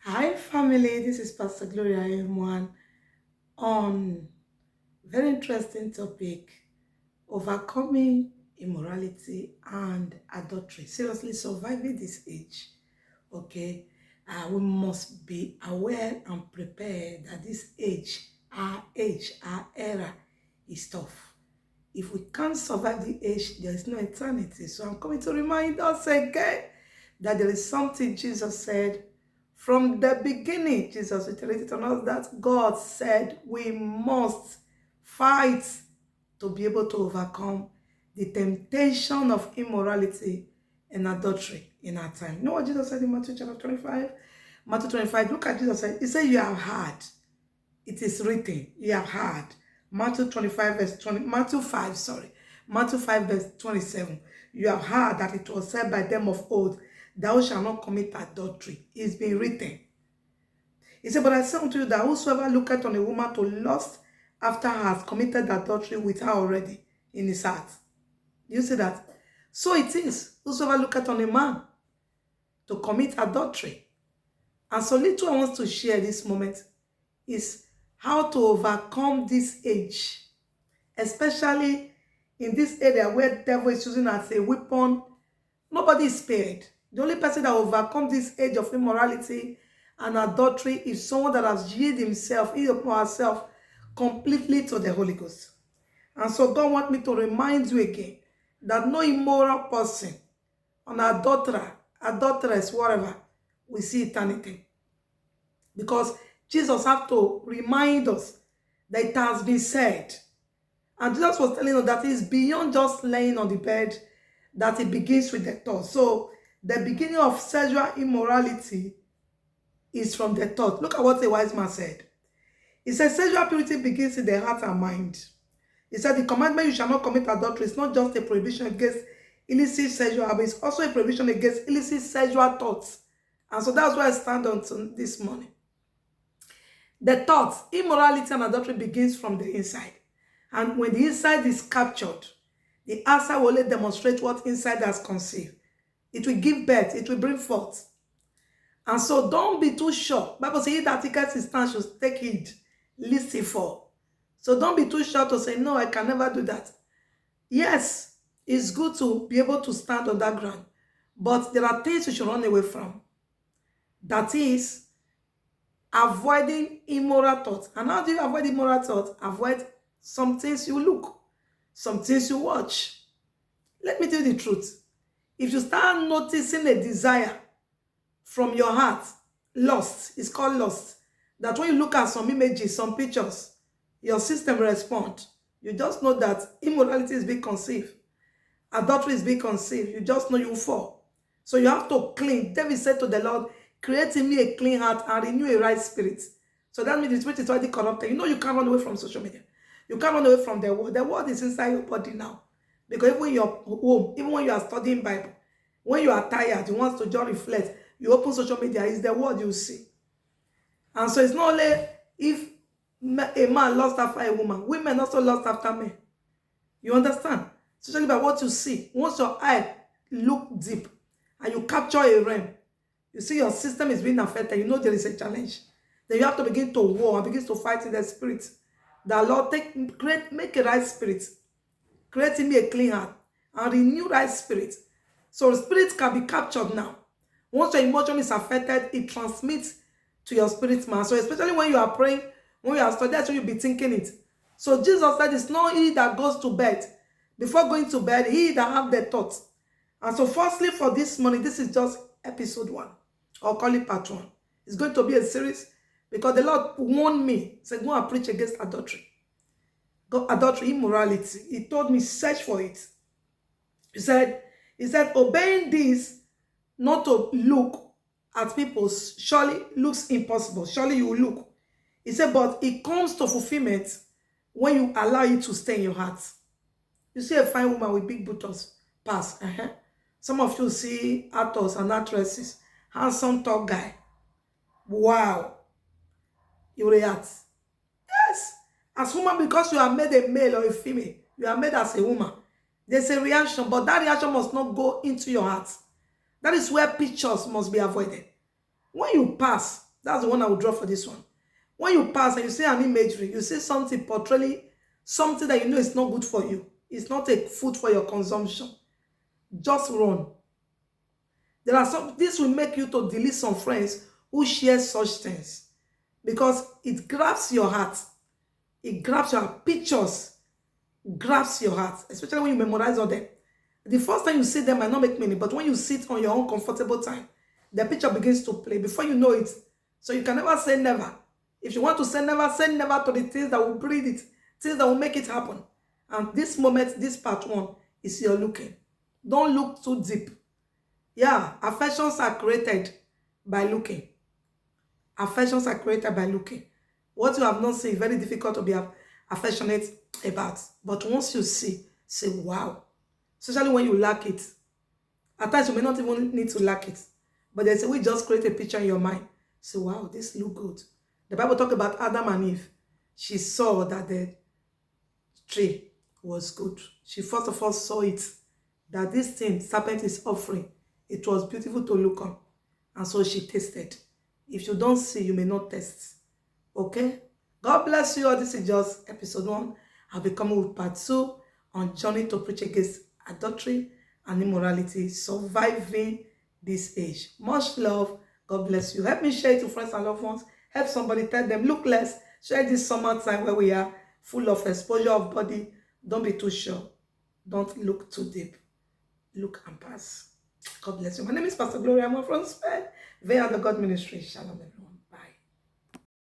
Hi, family. This is Pastor Gloria M1 on very interesting topic: overcoming immorality and adultery. Seriously, surviving this age. Okay, we must be aware and prepared that this age, our era is tough. If we can't survive the age, there is no eternity. So I'm coming to remind us again that there is something Jesus said from the beginning. Jesus reiterated on us that God said we must fight to be able to overcome the temptation of immorality and adultery in our time. You know what Jesus said in Matthew chapter 25? Matthew 25, look at Jesus said, he said, you have heard. It is written, you have heard. Matthew 25 verse 20, Matthew 5, sorry. Matthew 5 verse 27. You have heard that it was said by them of old, thou shalt not commit adultery. It's been written. He said, but I say unto you that whosoever looketh on a woman to lust after her has committed adultery with her already in his heart. You see that? So it is, whosoever looketh on a man to commit adultery. And so little I want to share this moment is how to overcome this age, especially in this area where the devil is using as a weapon. Nobody is spared. The only person that will overcome this age of immorality and adultery is someone that has yielded himself, he or herself, completely to the Holy Ghost. And so God wants me to remind you again that no immoral person, an adulterer, adulteress, whatever, will see eternity. Because Jesus had to remind us that it has been said. And Jesus was telling us that it's beyond just laying on the bed, that it begins with the thought. So the beginning of sexual immorality is from the thought. Look at what a wise man said. He said sexual purity begins in the heart and mind. He said the commandment you shall not commit adultery is not just a prohibition against illicit sexual habits, it's also a prohibition against illicit sexual thoughts. And so that's why I stand on this morning. The thoughts, immorality and adultery begins from the inside. And when the inside is captured, the outside will only demonstrate what inside has conceived. It will give birth, it will bring forth. And so don't be too sure. Bible says, he that taketh his stand should take heed, lest he fall. So don't be too sure to say, no, I can never do that. Yes, it's good to be able to stand on that ground. But there are things you should run away from. That is, avoiding immoral thoughts. And how do you avoid immoral thoughts? Avoid some things you look, some things you watch. Let me tell you the truth. If you start noticing a desire from your heart, lust, it's called lust, that when you look at some images, some pictures, your system responds. You just know that immorality is being conceived. Adultery is being conceived. You just know you fall. So you have to clean. David said to the Lord, create in me a clean heart and renew a right spirit. So that means the spirit is already corrupted. You know you can't run away from social media. You can't run away from the world. The world is inside your body now. Because even in your home, even when you are studying Bible, when you are tired, you want to just reflect, you open social media, it's the world you see. And so it's not only if a man lost after a woman, women also lost after men. You understand? Especially by what you see. Once your eye look deep and you capture a realm, you see your system is being affected, you know there is a challenge. Then you have to begin to war and begin to fight in the spirit. The Lord make a right spirit. Create in me a clean heart and renew right spirit. So spirit can be captured now. Once your emotion is affected, it transmits to your spirit man. So especially when you are praying, when you are studying, that's when you'll be thinking it. So Jesus said, it's not he that goes to bed. Before going to bed, he that have the thoughts. And so firstly, for this morning, this is just episode 1. I'll call it part 1. It's going to be a series because the Lord warned me. He said, go and preach against adultery. Adultery, immorality. He told me, search for it. He said, obeying this, not to look at people, surely looks impossible. Surely you will look. He said, but it comes to fulfillment when you allow it to stay in your heart. You see a fine woman with big buttocks pass. Some of you see actors and actresses, handsome, tall guy. Wow. You react. Yes. As woman, because you are made a male or a female, you are made as a woman. There's a reaction, but that reaction must not go into your heart. That is where pictures must be avoided. When you pass, That's the one I will draw for this one. When you pass and you see an imagery, you see something portraying something that you know is not good for you. It's not a food for your consumption. Just run. There are some, this will make you to delete some friends who share such things because it grabs your heart. It grabs your pictures, grabs your heart, especially when you memorize all them. The first time you see them might not make meaning, but when you sit on your own comfortable time, the picture begins to play before you know it. So you can never say never. If you want to say never to the things that will breed it, things that will make it happen. And this moment, this part one, is your looking. Don't look too deep. Yeah, affections are created by looking. Affections are created by looking. What you have not seen is very difficult to be affectionate about. But once you see, say, wow. Especially when you lack it. At times you may not even need to lack it. But there's a way, just create a picture in your mind. Say, wow, this look good. The Bible talks about Adam and Eve. She saw that the tree was good. She first of all saw it. That this thing, serpent is offering. It was beautiful to look on. And so she tasted. If you don't see, you may not taste. Okay? God bless you all. This is just episode 1. I'll be coming with part 2 on journey to preach against adultery and immorality, surviving this age. Much love. God bless you. Help me share it to friends and loved ones. Help somebody, tell them, look less. Share this summertime where we are full of exposure of body. Don't be too sure. Don't look too deep. Look and pass. God bless you. My name is Pastor Gloria. I'm from Spain. Via the God Ministry. Shalom, everyone.